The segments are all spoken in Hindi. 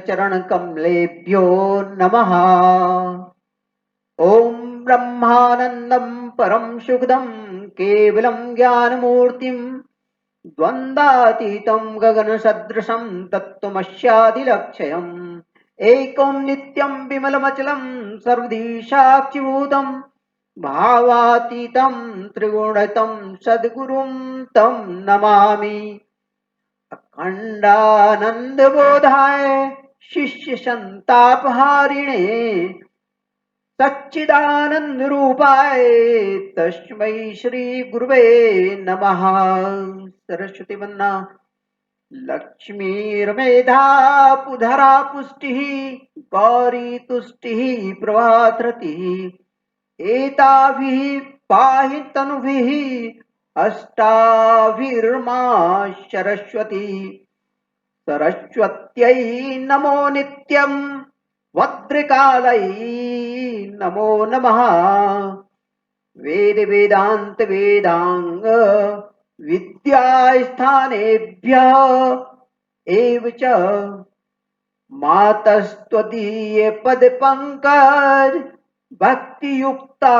चरण कमलेभ्यो नमः। ओम ब्रह्मानंदं परम सुखदं केवलं ज्ञानमूर्तिं द्वन्द्वातीतं गगनसदृशं तत्त्वमस्यादिलक्ष्यम् एकं नित्यं विमलमचलं सर्वधी साक्षिभूतं भावातीतं त्रिगुणितं सद्गुरुं तं नमामि। अखंडानंदबोधाय शिष्य संतापहारिणे सच्चिदानंद रूपाय तस्मै श्री गुरुवे नमः। सरस्वती वंदना लक्ष्मीर्मेधा पुधरा पुष्टिः गौरी तुष्टिः प्रभातरतिः एताभिः पाहि तनुभिः अष्टाभिर्मा सरस्वती। सरस्वत्यै नमो नित्यं भद्रकालै नमो नमः। वेद वेदांत वेदांग विद्यास्थानेभ्यः एव च मातस्त्वदीये पद पंकज भक्ति युक्ता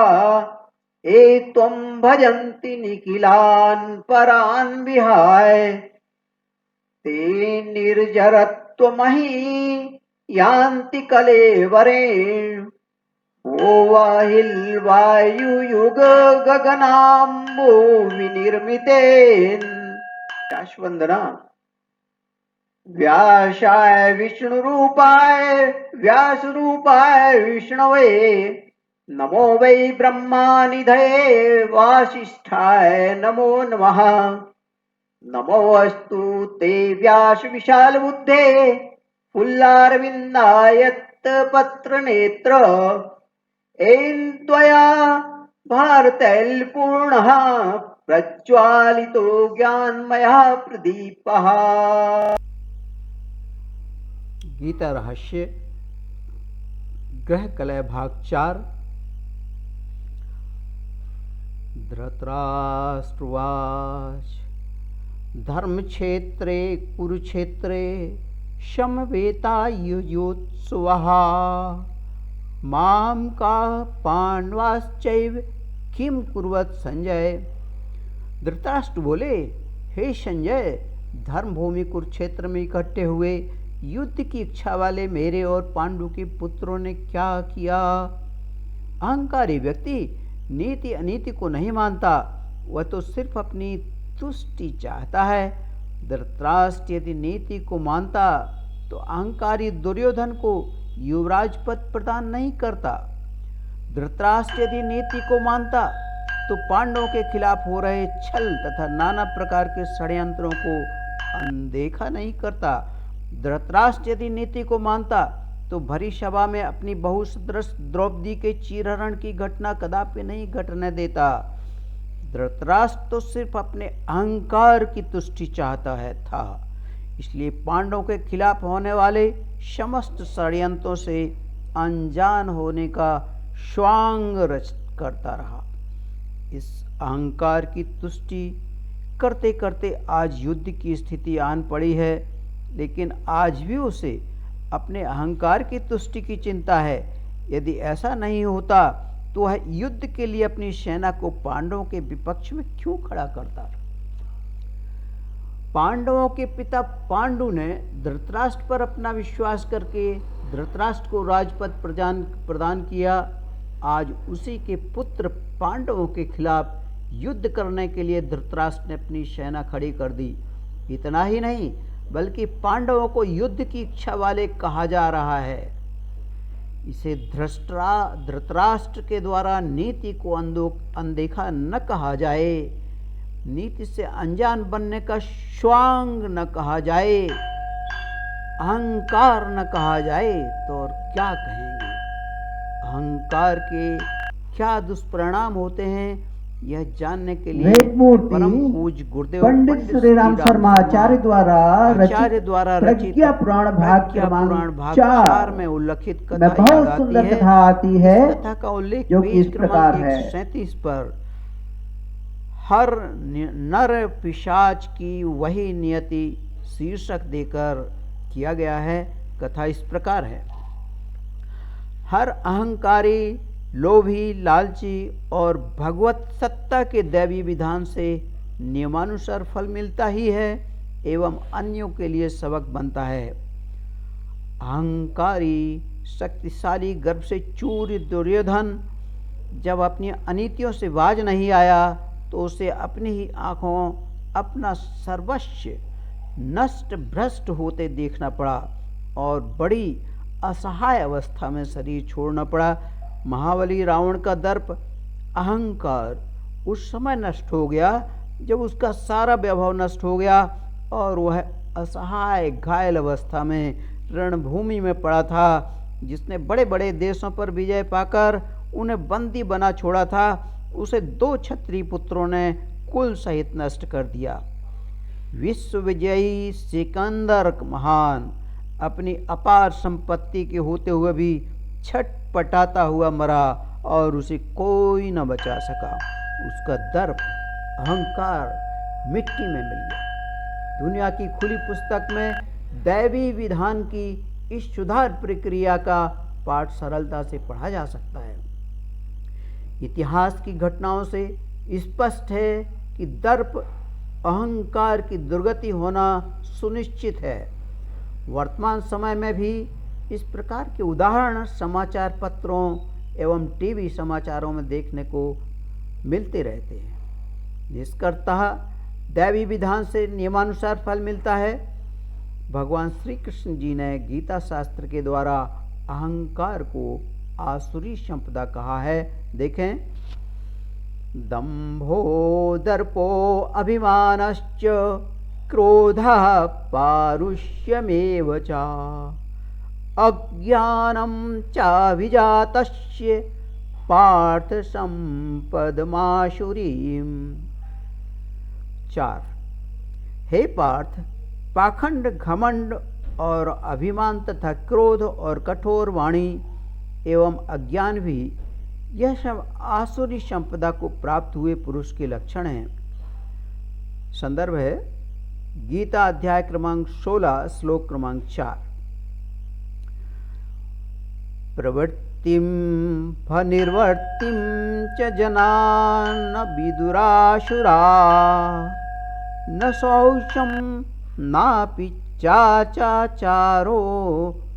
ए त्वं भजन्ति निखिलान् परान् विहाय ते निर्जरत्वमहि यान्ति कलेवरेण ओवाहिल्वायुयुग गगनाम्बो विनिर्मितेन। वंदना व्यासाय विष्णुरूपाय व्यासरूपाय विष्णवे नमो वै ब्रह्मानिधये वासिष्ठाय नमो नमः। नमोऽस्तु ते व्यास विशाल बुद्धे फुल्लारविन्दायत पत्र नेत्र एन त्वया भारतैलपूर्णः प्रज्वालितो ज्ञानमयः प्रदीपः। गीता रहस्य ग्रह कलय भाग 4। धृतराष्ट्रवाच धर्मक्षेत्रे कुरुक्षेत्रे समवेतायुयोत्सवः मां का पांडवाश्चैव किम कुर्वत संजय। धृतराष्ट्र बोले, हे संजय, धर्मभूमि कुरुक्षेत्र में इकट्ठे हुए युद्ध की इच्छा वाले मेरे और पांडु के पुत्रों ने क्या किया। अहंकारी व्यक्ति नीति अनीति को नहीं मानता, वह तो सिर्फ अपनी तुष्टि चाहता है। धृतराष्ट्र यदि नीति को मानता तो अहंकारी दुर्योधन को युवराज पद प्रदान नहीं करता। धृतराष्ट्र यदि नीति को मानता तो पांडवों के खिलाफ हो रहे छल तथा नाना प्रकार के षड्यंत्रों को अनदेखा नहीं करता। धृतराष्ट्र यदि नीति को मानता तो भरी सभा में अपनी बहु सदृश द्रौपदी के चीरहरण की घटना कदापि नहीं घटने देता। धृतराष्ट्र तो सिर्फ अपने अहंकार की तुष्टि चाहता था, इसलिए पांडवों के खिलाफ होने वाले समस्त षड्यंत्रों से अनजान होने का स्वांग रच करता रहा। इस अहंकार की तुष्टि करते करते आज युद्ध की स्थिति आन पड़ी है, लेकिन आज भी उसे अपने अहंकार की तुष्टि की चिंता है। यदि ऐसा नहीं होता तो वह युद्ध के लिए अपनी सेना को पांडवों के विपक्ष में क्यों खड़ा करता। पांडवों के पिता पांडु ने धृतराष्ट्र पर अपना विश्वास करके धृतराष्ट्र को राजपद प्रदान किया। आज उसी के पुत्र पांडवों के खिलाफ युद्ध करने के लिए धृतराष्ट्र ने अपनी सेना खड़ी कर दी। इतना ही नहीं, बल्कि पांडवों को युद्ध की इच्छा वाले कहा जा रहा है। इसे धृतराष्ट्र के द्वारा नीति को अनदेखा न कहा जाए, नीति से अनजान बनने का स्वांग न कहा जाए, अहंकार न कहा जाए तो और क्या कहेंगे। अहंकार के क्या दुष्परिणाम होते हैं, यह जानने के लिए परम पूज्य गुरुदेव पंडित श्री राम शर्मा आचार्य द्वारा रचित पुराण भाग क्रमांक 4 में उल्लेखित कथा बहुत सुंदर कथा आती है, कथा का उल्लेख जो कि इस प्रकार है। 37 पर हर नर पिशाच की वही नियति शीर्षक देकर किया गया है। कथा इस प्रकार है। हर अहंकारी, लोभी, लालची और भगवत सत्ता के दैवी विधान से नियमानुसार फल मिलता ही है एवं अन्यों के लिए सबक बनता है। अहंकारी शक्तिशाली गर्भ से चूर दुर्योधन जब अपनी अनीतियों से बाज नहीं आया तो उसे अपनी ही आंखों अपना सर्वस्व नष्ट भ्रष्ट होते देखना पड़ा और बड़ी असहाय अवस्था में शरीर छोड़ना पड़ा। महाबली रावण का दर्प अहंकार उस समय नष्ट हो गया जब उसका सारा वैभव नष्ट हो गया और वह असहाय घायल अवस्था में रणभूमि में पड़ा था। जिसने बड़े बड़े देशों पर विजय पाकर उन्हें बंदी बना छोड़ा था, उसे 2 क्षत्रिय पुत्रों ने कुल सहित नष्ट कर दिया। विश्व विजयी सिकंदर महान अपनी अपार संपत्ति के होते हुए भी छटपटाता हुआ मरा और उसे कोई न बचा सका। उसका दर्प अहंकार मिट्टी में मिल गया। दुनिया की खुली पुस्तक में दैवी विधान की इस सुधार प्रक्रिया का पाठ सरलता से पढ़ा जा सकता है। इतिहास की घटनाओं से स्पष्ट है कि दर्प अहंकार की दुर्गति होना सुनिश्चित है। वर्तमान समय में भी इस प्रकार के उदाहरण समाचार पत्रों एवं टीवी समाचारों में देखने को मिलते रहते हैं। निष्कर्तः दैवी विधान से नियमानुसार फल मिलता है। भगवान श्री कृष्ण जी ने गीता शास्त्र के द्वारा अहंकार को आसुरी संपदा कहा है। देखें, दंभो दर्पो अभिमानश्च क्रोधः पारुष्यमेव च अज्ञानं चाभिजातस्य पार्थ संपदमाशुरीम्। 4 हे पार्थ, पाखंड, घमंड और अभिमान तथा क्रोध और कठोर वाणी एवं अज्ञान भी यह सब आसुरी संपदा को प्राप्त हुए पुरुष के लक्षण हैं। संदर्भ है गीता अध्याय क्रमांक 16 श्लोक क्रमांक 4। प्रवृत्तिं फनिर्वृत्तिं च जनान् न विदुराशुरा न शौचं नापि चाचाचारो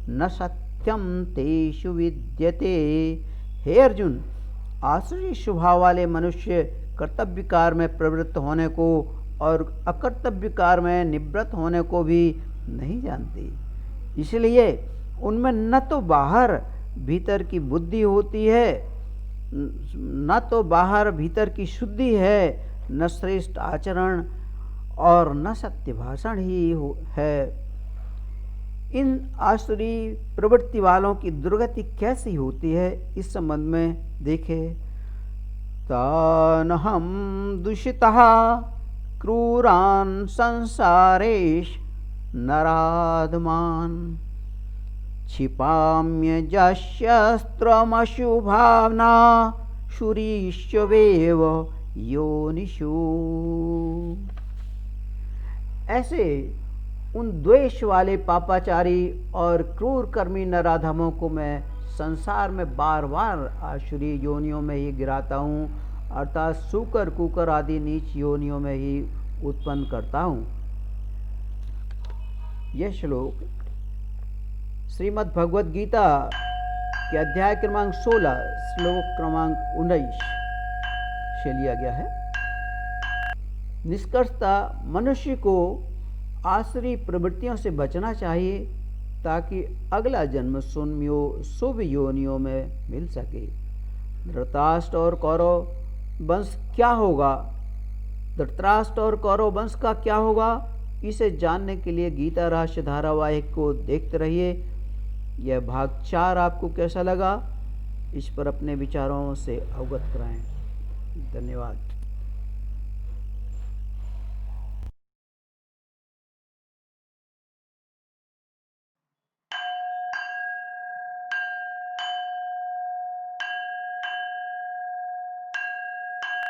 न सत्यम तेषु विद्यते। हे अर्जुन, आसुरी स्वभाव वाले मनुष्य कर्तव्यकार में प्रवृत्त होने को और अकर्तव्यकार में निवृत्त होने को भी नहीं जानते। इसलिए उनमें न तो बाहर भीतर की बुद्धि होती है, न तो बाहर भीतर की शुद्धि है, न श्रेष्ठ आचरण और न सत्य भाषण ही है। इन आसुरी प्रवृत्ति वालों की दुर्गति कैसी होती है, इस संबंध में देखें। तानहं दूषितः क्रूरान् संसारेश नराधमान् क्षिपाम्यजस्यस्त्रमशुभावना शुरीष्यवेव योनिषु। ऐसे उन द्वेष वाले पापाचारी और क्रूर कर्मी नराधमों को मैं संसार में बार बार आसुरी योनियों में ही गिराता हूँ, अर्थात सूकर कुकर आदि नीच योनियों में ही उत्पन्न करता हूँ। यह श्लोक श्रीमद् भगवद गीता के अध्याय क्रमांक 16 श्लोक क्रमांक 19 से लिया गया है। निष्कर्षतः मनुष्य को आसुरी प्रवृत्तियों से बचना चाहिए ताकि अगला जन्म शुभ योनियों में मिल सके। धृतराष्ट्र और कौरव वंश क्या होगा, धृतराष्ट्र और कौरव वंश का क्या होगा, इसे जानने के लिए गीता रहस्य धारावाहिक को देखते रहिए। यह भाग 4 आपको कैसा लगा, इस पर अपने विचारों से अवगत कराएं। धन्यवाद।